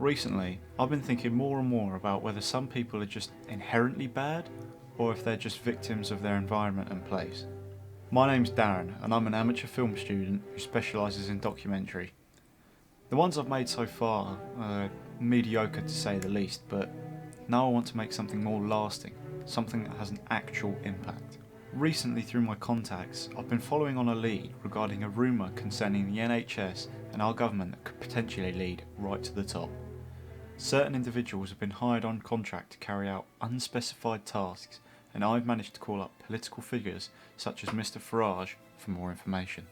Recently, I've been thinking more and more about whether some people are just inherently bad, or if they're just victims of their environment and place. My name's Darren, and I'm an amateur film student who specialises in documentary. The ones I've made so far are mediocre to say the least, but now I want to make something more lasting, something that has an actual impact. Recently, through my contacts, I've been following on a lead regarding a rumour concerning the NHS and our government that could potentially lead right to the top. Certain individuals have been hired on contract to carry out unspecified tasks, and I've managed to call up political figures such as Mr. Farage for more information.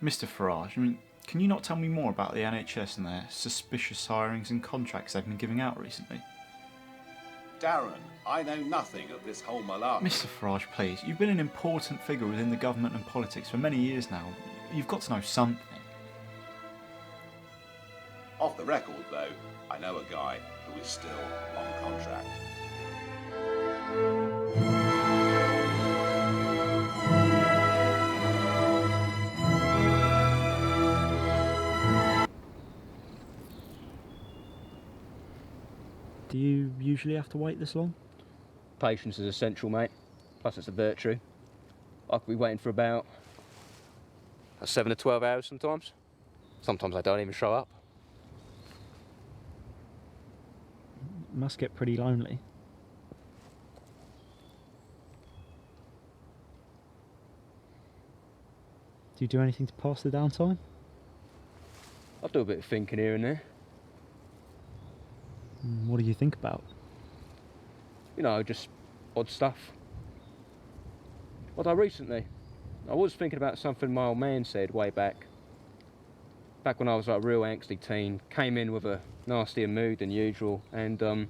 Mr. Farage, can you not tell me more about the NHS and their suspicious hirings and contracts they've been giving out recently? Darren, I know nothing of this whole malarkey. Mr. Farage, please, you've been an important figure within the government and politics for many years now. You've got to know something. Off the record, though, I know a guy who is still on contract. Do you usually have to wait this long? Patience is essential, mate. Plus it's a virtue. I could be waiting for about 7 to 12 hours sometimes. Sometimes I don't even show up. It must get pretty lonely. Do you do anything to pass the downtime? I do a bit of thinking here and there. What do you think about? You know, just odd stuff. What I recently, I was thinking about something my old man said way back when I was like a real angsty teen, came in with a nastier mood than usual, and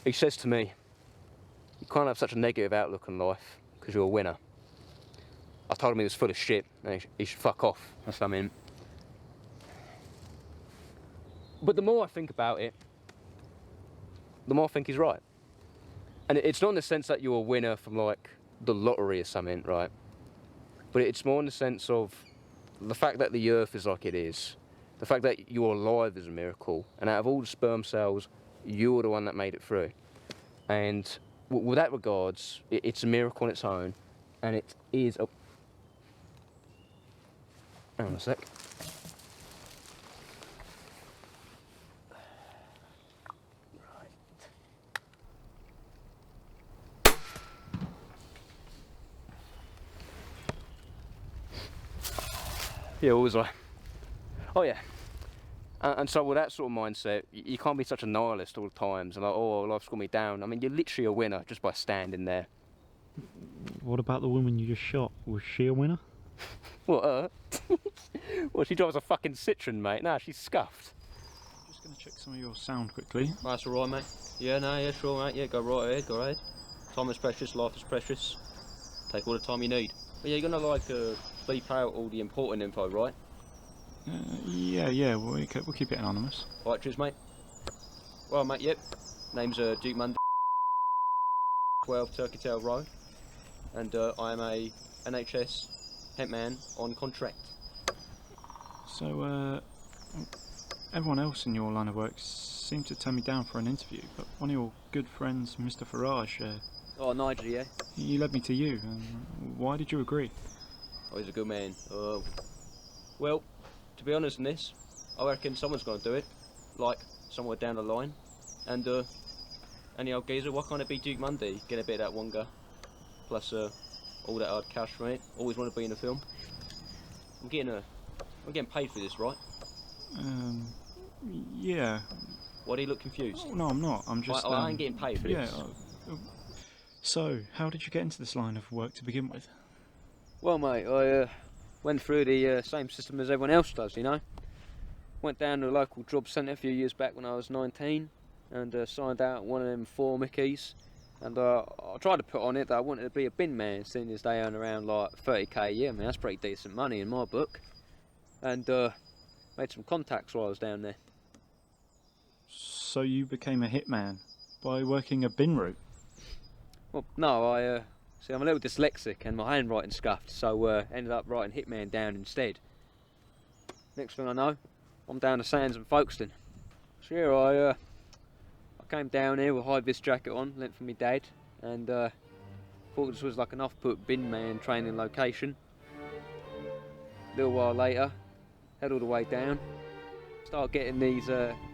he says to me, you can't have such a negative outlook on life because you're a winner. I told him he was full of shit and he should fuck off or something. But the more I think about it, the more I think he's right. And it's not in the sense that you're a winner from like the lottery or something, right? But it's more in the sense of the fact that the earth is like it is, the fact that you're alive is a miracle, and out of all the sperm cells, you're the one that made it through. And with that regards, it's a miracle on its own, and it is a... Hang on a sec. Yeah, what was I? Oh yeah. And so with that sort of mindset, you can't be such a nihilist all the times and like, oh, life's got me down. I mean, you're literally a winner just by standing there. What about the woman you just shot? Was she a winner? What, Well, she drives a fucking Citroen, mate. Nah, she's scuffed. I'm just going to check some of your sound quickly. That's alright, mate. Yeah, sure, mate. Yeah, go right ahead, go ahead. Time is precious, life is precious. Take all the time you need. But yeah, you're gonna like bleep out all the important info, right? Yeah, we'll keep it anonymous. Right, cheers, mate. Well, mate, yep. Name's Duke Monday, 12 Turkey Tail Road, and I am a NHS hitman on contract. So, everyone else in your line of work seemed to turn me down for an interview, but one of your good friends, Mr. Farage, Oh, Nigel, yeah? he led me to you. Why did you agree? Oh, he's a good man. Well, to be honest in this, I reckon someone's going to do it, like somewhere down the line. And any old geezer, why can't it be Duke Monday? Get a bit of that wonga, plus all that hard cash from it. Always want to be in a film. I'm getting paid for this, right? Yeah. Why do you look confused? Oh, no, I'm not. I'm just. I ain't getting paid for this. So, how did you get into this line of work to begin with? Well, mate, I went through the same system as everyone else does, you know. Went down to a local job centre a few years back when I was 19 and signed out one of them 4 Mickeys. And I tried to put on it that I wanted to be a bin man, seeing as they earn around like 30k a year. I mean, that's pretty decent money in my book. And made some contacts while I was down there. So you became a hitman by working a bin route? Well, no, see, I'm a little dyslexic and my handwriting's scuffed, so ended up writing Hitman down instead. Next thing I know, I'm down to Sands and Folkestone. So yeah, I came down here with a high-vis jacket on, lent from my dad, and thought this was like an off-put bin man training location. A little while later, head all the way down, start getting these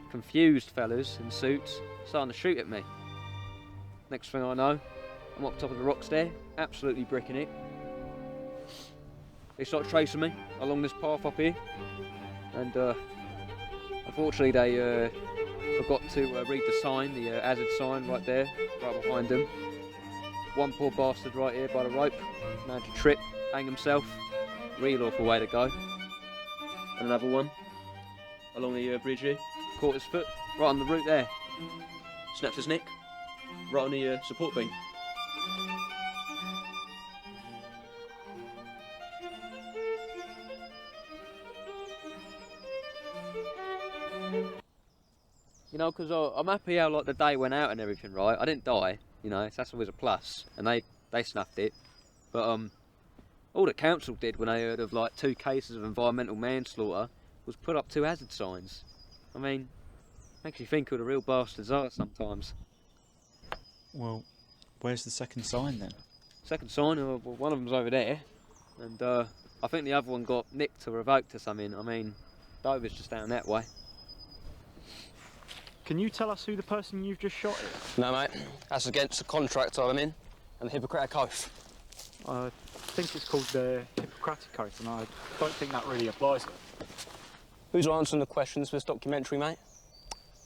confused fellas in suits starting to shoot at me. Next thing I know, I'm up top of the rocks there, absolutely bricking it. They start chasing me along this path up here, and unfortunately they forgot to read the sign, the hazard sign right there, right behind them. One poor bastard right here by the rope, managed to trip, hang himself, real awful way to go. And another one, along the bridge here, caught his foot, right on the root there. Snapped his neck, right on the support beam. You know, because I'm happy how like the day went out and everything, right? I didn't die, you know, so that's always a plus. And they snuffed it. But all the council did when they heard of like 2 cases of environmental manslaughter was put up 2 hazard signs. I mean, makes you think who the real bastards are sometimes. Well, where's the second sign then? Second sign, well, one of them's over there. And I think the other one got nicked or revoked or something. I mean, Dover's just down that way. Can you tell us who the person you've just shot is? No, mate. That's against the contract I'm in and the Hippocratic Oath. I think it's called the Hippocratic Oath, and I don't think that really applies here. Who's answering the questions for this documentary, mate?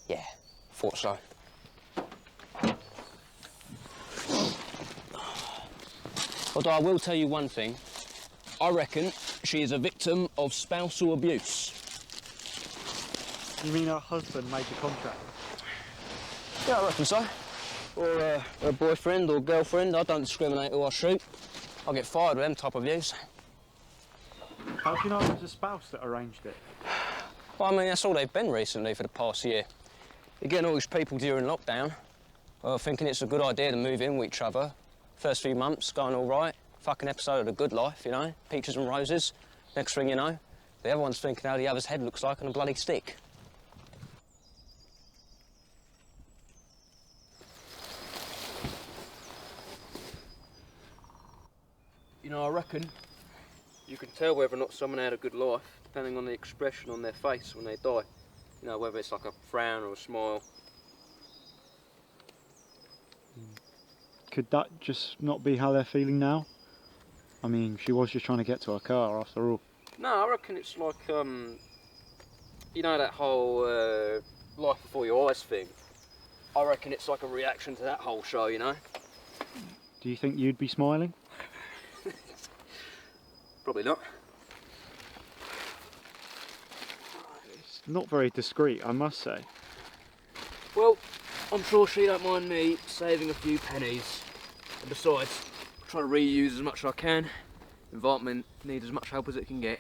Yeah, thought so. Although I will tell you one thing. I reckon she is a victim of spousal abuse. You mean her husband made the contract? Yeah, I reckon so. Or her boyfriend or girlfriend. I don't discriminate who I shoot. I get fired with them type of views. How do you know it was a spouse that arranged it? Well, I mean, that's all they've been recently for the past year. You're getting all these people during lockdown, thinking it's a good idea to move in with each other. First few months, going all right. Fucking episode of The Good Life, you know? Peaches and roses. Next thing you know, the other one's thinking how the other's head looks like on a bloody stick. You know, I reckon you can tell whether or not someone had a good life depending on the expression on their face when they die. You know, whether it's like a frown or a smile. Could that just not be how they're feeling now? I mean, she was just trying to get to her car after all. No, I reckon it's like, you know that whole life before your eyes thing? I reckon it's like a reaction to that whole show, you know? Do you think you'd be smiling? Probably not. It's not very discreet, I must say. Well, I'm sure she don't mind me saving a few pennies. And besides, I try to reuse as much as I can. The environment needs as much help as it can get.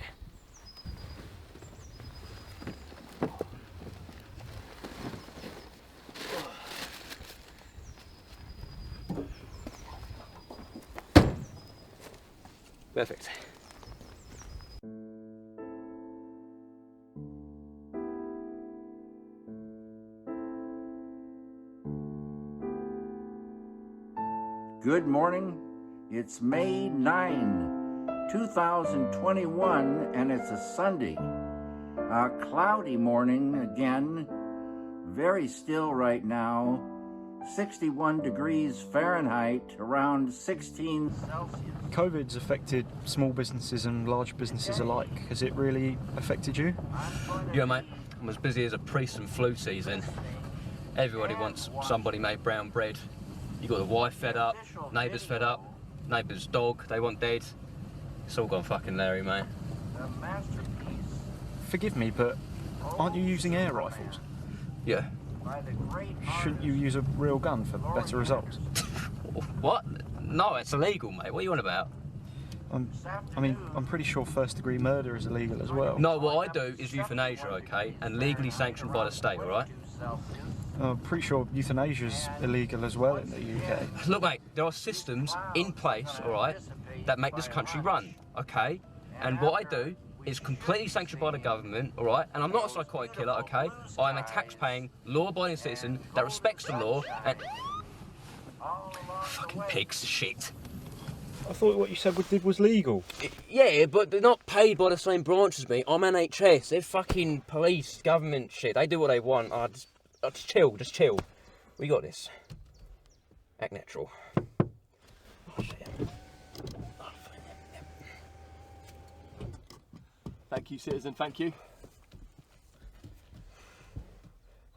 Perfect. Good morning. It's May 9, 2021, and it's a Sunday. A cloudy morning again. Very still right now. 61 degrees Fahrenheit, around 16 Celsius. COVID's affected small businesses and large businesses alike. Has it really affected you? Yeah, mate. I'm as busy as a priest in flu season. Everybody wants somebody made brown bread. You got the wife fed up, neighbours fed up, neighbour's dog they want dead. It's all gone fucking Larry, mate. Forgive me, but aren't you using air rifles? Yeah. Shouldn't you use a real gun for better results? What? No, it's illegal, mate. What are you on about? I mean, I'm pretty sure first-degree murder is illegal as well. No, what I do is euthanasia, okay? And legally sanctioned by the state, alright? I'm pretty sure euthanasia's illegal as well in the UK. Look, mate, there are systems in place, alright, that make this country run, okay? And what I do It's completely sanctioned by the government, all right? And I'm not a psychotic killer, okay? I'm a tax-paying, law-abiding citizen that respects the law and... Fucking pigs, shit. I thought what you said was legal. Yeah, but they're not paid by the same branch as me. I'm NHS. They're fucking police, government shit. They do what they want. Just chill. We got this. Act natural. Oh, shit. Thank you, citizen, thank you.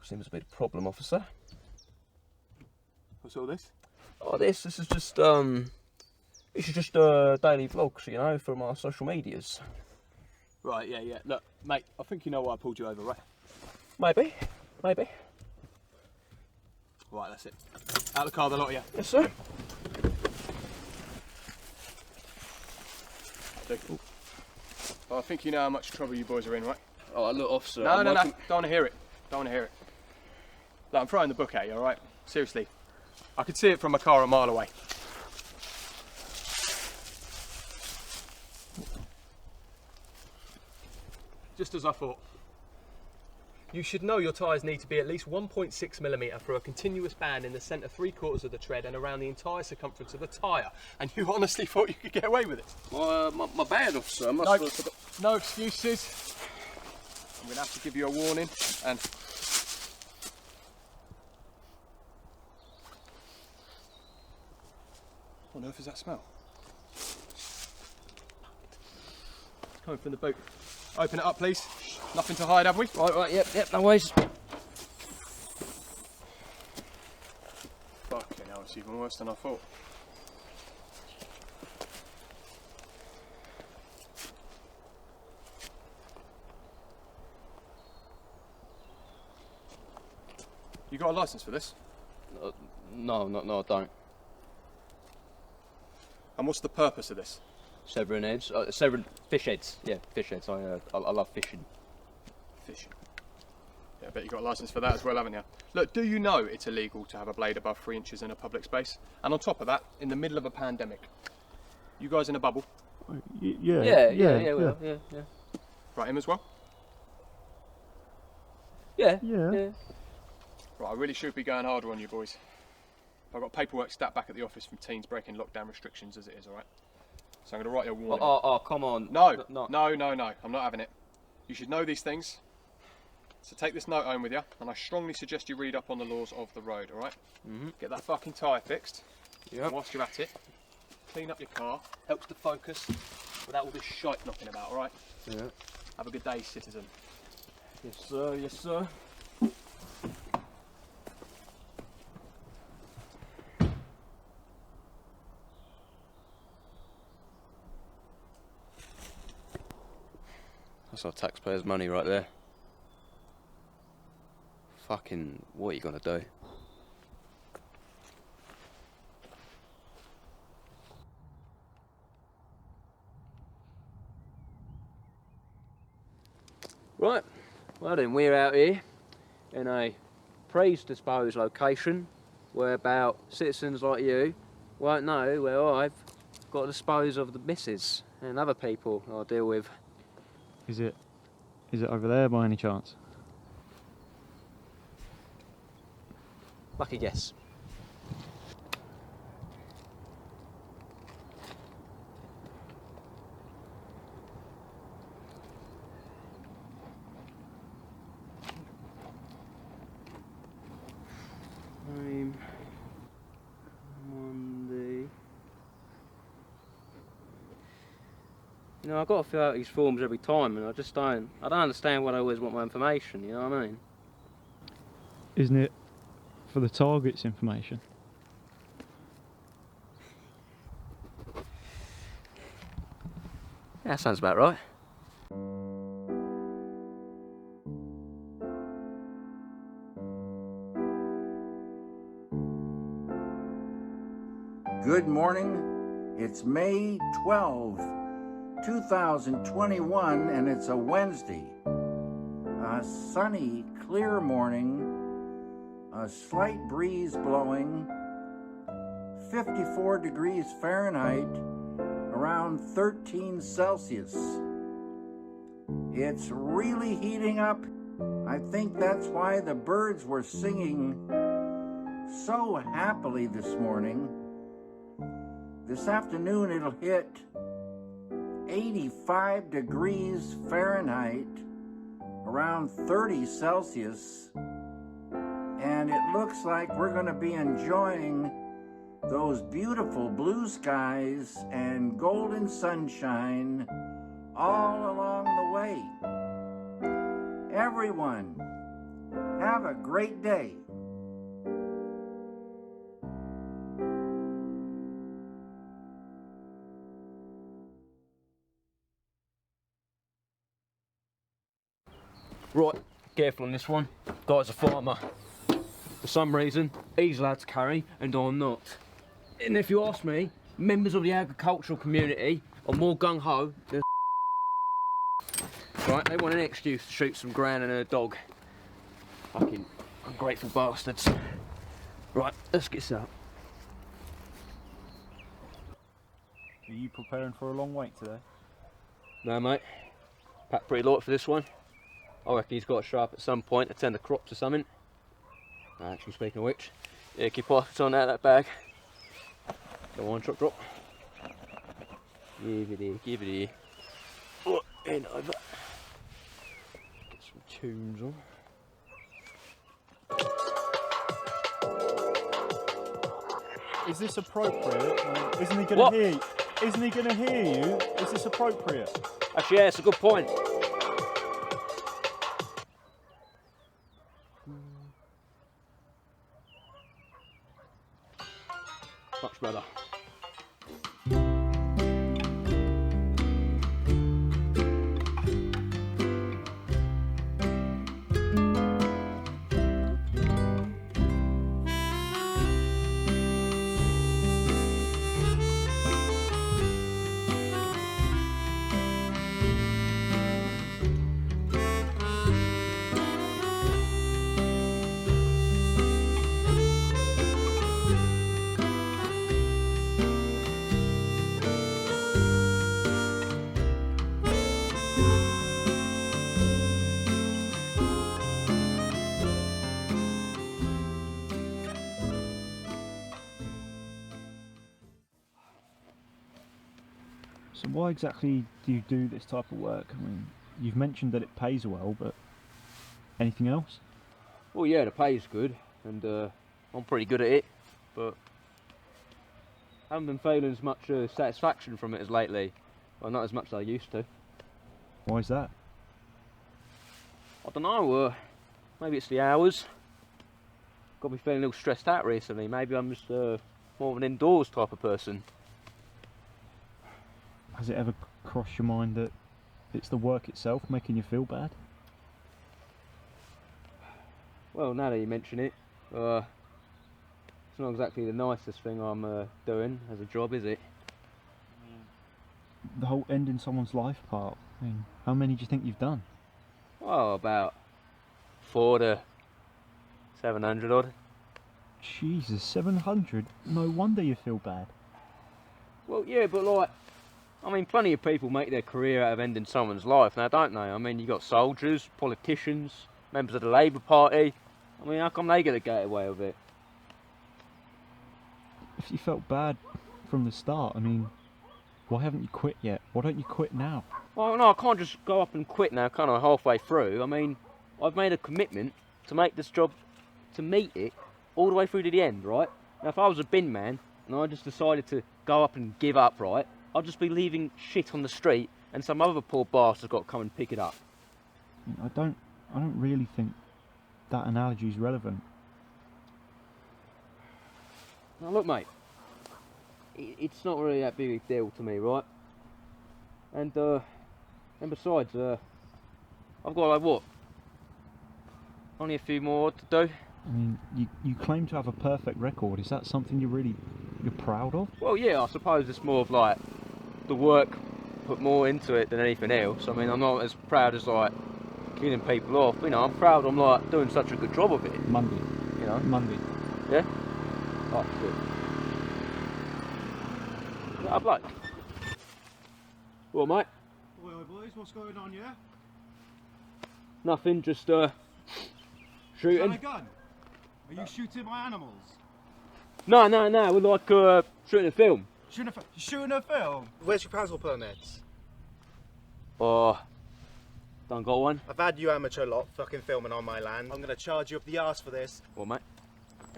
Seems to be the problem, officer. What's all this? Oh, this is just daily vlogs, you know, from our social medias. Right, yeah. Look, mate, I think you know why I pulled you over, right? Maybe. Right, that's it. Out of the car, the lot of you. Yes, sir. Well, I think you know how much trouble you boys are in, right? Oh, look, officer. No. Don't want to hear it. Look, I'm throwing the book at you, alright? Seriously. I could see it from a car a mile away. Just as I thought. You should know your tyres need to be at least 1.6mm for a continuous band in the centre 3/4 of the tread and around the entire circumference of the tyre. And you honestly thought you could get away with it? My bad, officer. No excuses. I'm going to have to give you a warning and... What on earth is that smell? It's coming from the boot. Open it up, please. Nothing to hide, have we? Right, yep, no worries. Fucking hell, it's even worse than I thought. You got a licence for this? No, I don't. And what's the purpose of this? Severing heads, severing fish heads. Yeah, fish heads. I love fishing. Fishing. Yeah, I bet you got a licence for that as well, haven't you? Look, do you know it's illegal to have a blade above 3 inches in a public space? And on top of that, in the middle of a pandemic. You guys in a bubble? Yeah. Right, him as well? Yeah. Right, I really should be going harder on you boys. I've got paperwork stat back at the office from teens breaking lockdown restrictions as it is, alright? So I'm going to write you a warning. Oh, come on. No, I'm not having it. You should know these things. So take this note home with you, and I strongly suggest you read up on the laws of the road, alright? Get that fucking tyre fixed. Yep. And whilst you're at it, clean up your car. Helps to focus without all this shite knocking about, alright? Yeah. Have a good day, citizen. Yes, sir. That's our taxpayers' money right there. Fucking, what are you gonna do? Right, well then, we're out here in a praise-disposed location whereby citizens like you won't know where I've got to dispose of the missus and other people I deal with. Is it over there by any chance? Lucky guess. Monday. You know, I've got to fill out these forms every time, and I don't understand why I always want my information, you know what I mean? Isn't it for the target's information? Yeah, that sounds about right. Good morning. It's May 12, 2021, and it's a Wednesday. A sunny, clear morning, a slight breeze blowing, 54 degrees Fahrenheit, around 13 Celsius. It's really heating up. I think that's why the birds were singing so happily this morning. This afternoon it'll hit 85 degrees Fahrenheit, around 30 Celsius, and it looks like we're going to be enjoying those beautiful blue skies and golden sunshine all along the way. Everyone, have a great day. Right, careful on this one. Guy's a farmer. For some reason, he's allowed to carry and I'm not. And if you ask me, members of the agricultural community are more gung-ho than right, they want an excuse to shoot some gran and a dog. Fucking ungrateful bastards. Right, let's get set up. Are you preparing for a long wait today? No, mate. Packed pretty light for this one. I reckon he's got to show up at some point to tend the crops or something. Actually, speaking of which, yeah, keep pockets on that bag. Go on, drop. Give it here, give it here. Oh, and over. Get some tunes on. Is this appropriate? Isn't he going to hear you? Isn't he going to hear you? Is this appropriate? Actually, yeah, it's a good point. Much better. So why exactly do you do this type of work? I mean, you've mentioned that it pays well, but anything else? Well, yeah, the pay's good, and I'm pretty good at it, but I haven't been feeling as much satisfaction from it as lately. Well, not as much as I used to. Why is that? I don't know, maybe it's the hours. Got me feeling a little stressed out recently. Maybe I'm just more of an indoors type of person. Has it ever crossed your mind that it's the work itself making you feel bad? Well, now that you mention it, it's not exactly the nicest thing I'm doing as a job, is it? The whole ending someone's life part. I mean, how many do you think you've done? Well, about 400 to 700 odd. Jesus, 700? No wonder you feel bad. Well, yeah, but like, I mean, plenty of people make their career out of ending someone's life now, don't they? I mean, you got soldiers, politicians, members of the Labour Party. I mean, how come they get to get away with it? If you felt bad from the start, I mean, why haven't you quit yet? Why don't you quit now? Well, no, I can't just go up and quit now, kind of halfway through. I mean, I've made a commitment to make this job, to meet it, all the way through to the end, right? Now, if I was a bin man, and I just decided to go up and give up, right, I'd just be leaving shit on the street, and some other poor bastard's got to come and pick it up. I don't really think that analogy's relevant. Now look, mate, it's not really that big a deal to me, right? And besides, I've got like what? Only a few more to do. I mean, you claim to have a perfect record. Is that something you're proud of? Well, yeah, I suppose it's more of like the work put more into it than anything else. I mean, I'm not as proud as like killing people off. You know, I'm proud I'm like doing such a good job of it. Monday. You know? Monday. Yeah? Oh, good. Yeah, bloke. Well, mate. Oi, boys, what's going on, yeah? Nothing, just shooting. a gun? Are you shooting my animals? No, we're like shooting a film. Shooting a film? Where's your council permits? Oh, don't got one. I've had you amateur lot fucking filming on my land. I'm gonna charge you up the arse for this. What, mate?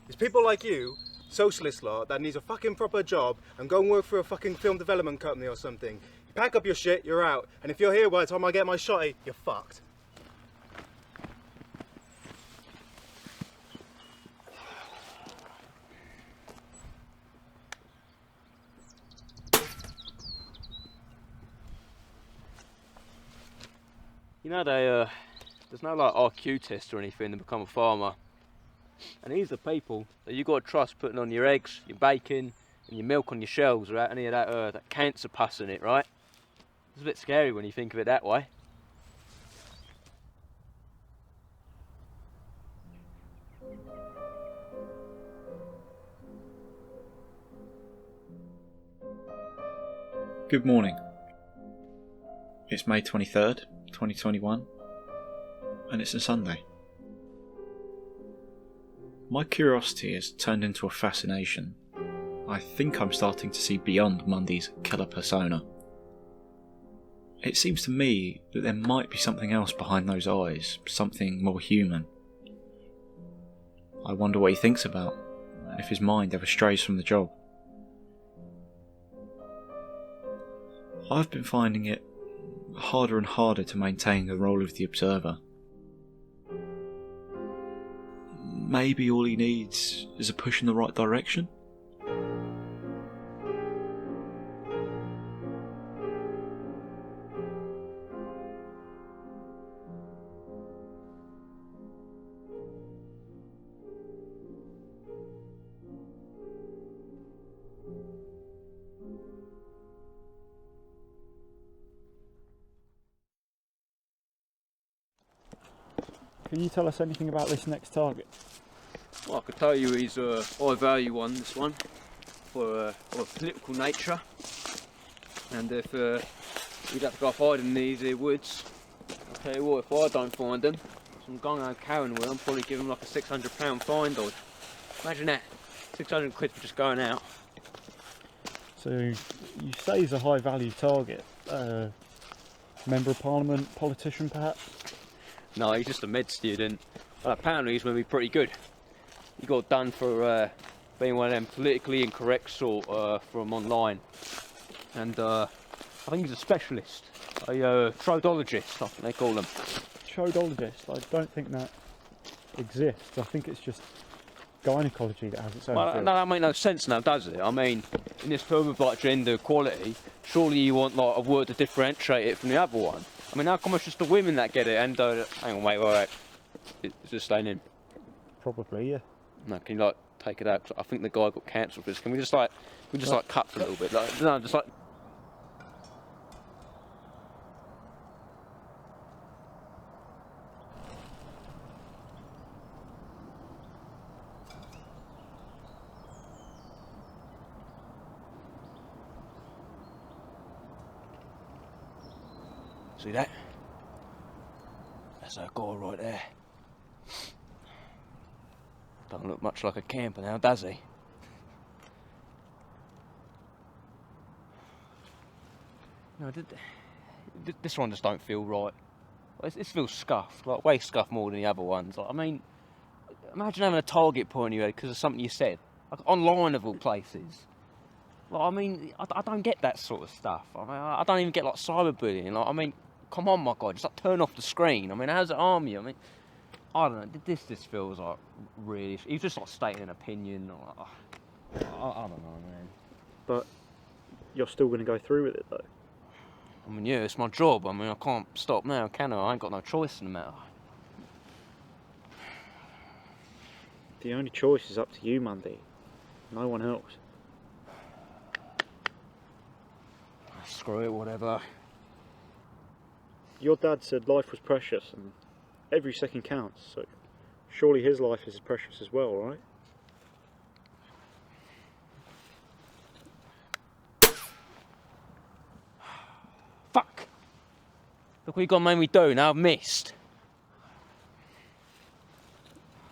It's people like you, socialist lot, that needs a fucking proper job and go and work for a fucking film development company or something. You pack up your shit, you're out. And if you're here by the time I get my shotty, you're fucked. You know, there's no like IQ test or anything to become a farmer. And these are people that you got to trust putting on your eggs, your bacon, and your milk on your shelves without any of that cancer pus in it, right? It's a bit scary when you think of it that way. Good morning. It's May 23rd, 2021, and it's a Sunday. My curiosity has turned into a fascination. I think I'm starting to see beyond Mundy's killer persona. It seems to me that there might be something else behind those eyes, something more human. I wonder what he thinks about, and if his mind ever strays from the job. I've been finding it harder and harder to maintain the role of the observer. Maybe all he needs is a push in the right direction? Can you tell us anything about this next target? Well, I could tell you he's a high value one, this one, for of a political nature. And if we'd have to go hide in these here woods, I'll tell you what, if I don't find them, some gung-ho carrying with, I'm probably give him like a £600 fine, dog. Imagine that, 600 quid for just going out. So you say he's a high value target. Member of Parliament, politician perhaps? No, he's just a med student. Well, apparently he's going to be pretty good. He got done for being one of them politically incorrect sort from online. And I think he's a specialist, a trodologist, I think they call them. Trodologist? I don't think that exists. I think it's just gynecology that has its own Well, field. no, that makes no sense now, does it? I mean, in this film of like gender equality, surely you want like a word to differentiate it from the other one. I mean, how come it's just the women that get it? And hang on, wait. It's just staying in. Probably, yeah. No, can you like take it out? 'Cause I think the guy got cancelled for this. Can we just like, cut for a little bit? Like, no, just like. See that? That's our guy right there. Don't look much like a camper now, does he? No, this one just don't feel right. This feels scuffed, like way scuffed more than the other ones. Like, I mean, imagine having a target point in your head because of something you said, like online of all places. Like, I mean, I don't get that sort of stuff. I mean, I don't even get like cyberbullying. Like, I mean, come on, my God, just like turn off the screen. I mean, how's it harm you? I mean, I don't know. This feels like really. He's just like stating an opinion. Or, I don't know, man. But you're still going to go through with it, though. I mean, yeah, it's my job. I mean, I can't stop now, can I? I ain't got no choice in the matter. The only choice is up to you, Mundy. No one else. Screw it, whatever. Your dad said life was precious and every second counts, so surely his life is as precious as well, right? Fuck! Look what you got made me do, now I've missed.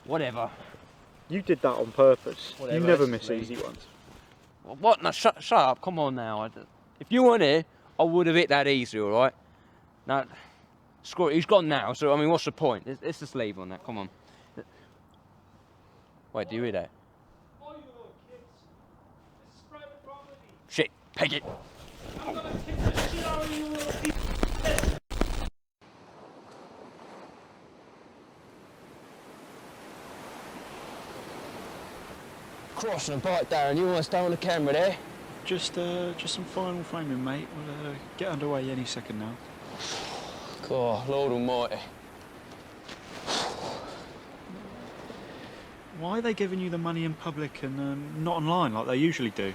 Whatever. You did that on purpose. Whatever, you never that's miss just me. easy ones. What? No, shut up. Come on now. If you weren't here, I would have hit that easy, all right? Now, screw it. He's gone now, so, I mean, what's the point? Let's just leave on that. Come on. Wait, do you hear that? Oh, you little kids. This is private property. Shit, peg it. I'm gonna kick the shit out of you little piece. Crossing a bike, Darren. You want to stay on the camera there? Just some final framing, mate. We'll get underway any second now. God, Lord Almighty. Why are they giving you the money in public and not online like they usually do?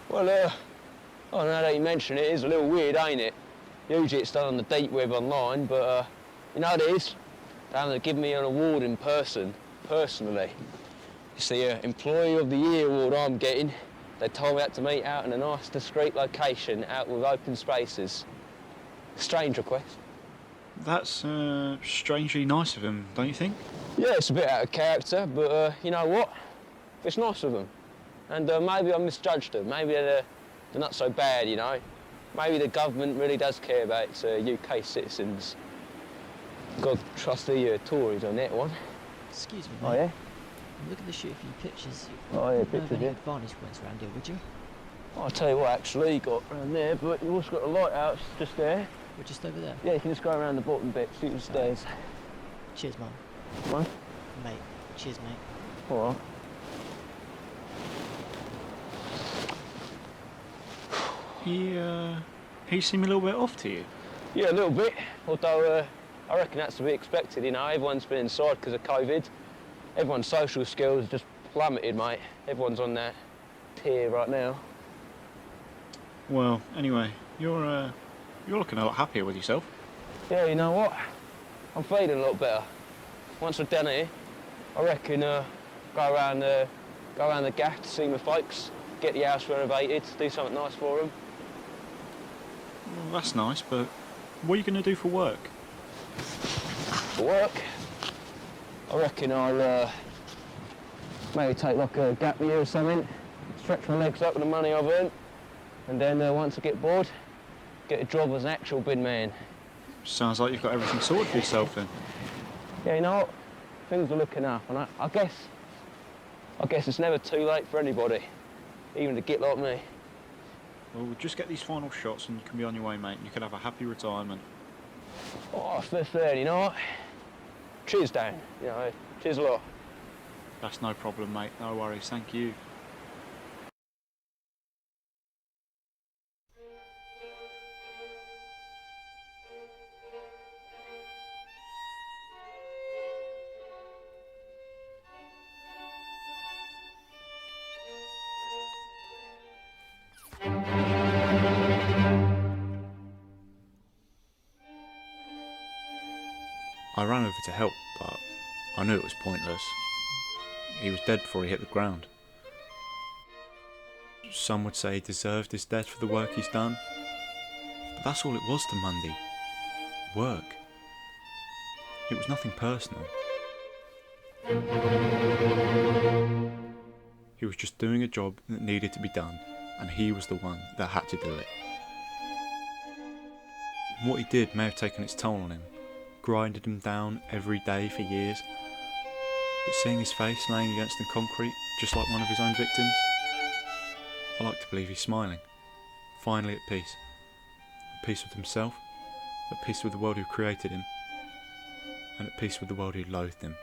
Well, I don't know that you mention it. It's a little weird, ain't it? Usually it's done on the deep web online, but you know what it is? They haven't given me an award in person, personally. It's the Employee of the Year award I'm getting. They told me I had to meet out in a nice, discreet location, out with open spaces. Strange request. That's strangely nice of him, don't you think? Yeah, it's a bit out of character, but you know what? It's nice of them. And maybe I misjudged them. Maybe they're not so bad, you know. Maybe the government really does care about its UK citizens. God trust the Tories on that one. Excuse me, Oh, mate. yeah? Look at the shoot for your pictures. Oh, yeah, You'd pictures, have any yeah. advantage points around here, would you? I'll tell you what, actually, you got around there, but you also got a lighthouse just there. We're just over there. Yeah, you can just go around the bottom bit, shoot the stairs. Cheers, man. What? Mate. Cheers, mate. All right. He seemed a little bit off to you. Yeah, a little bit, although I reckon that's to be expected, you know. Everyone's been inside because of COVID. Everyone's social skills just plummeted, mate. Everyone's on that tier right now. Well, anyway, you're looking a lot happier with yourself. Yeah, you know what? I'm feeling a lot better. Once we're done here, I reckon go around the gaff to see my folks, get the house renovated, do something nice for them. Well, that's nice, but what are you going to do for work? For work, I reckon I'll maybe take like a gap year or something, stretch my legs up with the money I've earned, and then once I get bored, get a job as an actual bin man. Sounds like you've got everything sorted for yourself then. Yeah, you know what? Things are looking up, and I guess it's never too late for anybody, even to get like me. Well, we'll just get these final shots and you can be on your way, mate, and you can have a happy retirement. Oh, first third, you know what? Cheers, Dan. You know, cheers a lot. That's no problem, mate. No worries. Thank you. I ran over to help, but I knew it was pointless. He was dead before he hit the ground. Some would say he deserved his death for the work he's done, but that's all it was to Mundy. Work. It was nothing personal. He was just doing a job that needed to be done, and he was the one that had to do it. What he did may have taken its toll on him, grinded him down every day for years, but seeing his face laying against the concrete, just like one of his own victims, I like to believe he's smiling, finally at peace. At peace with himself, at peace with the world who created him, and at peace with the world who loathed him.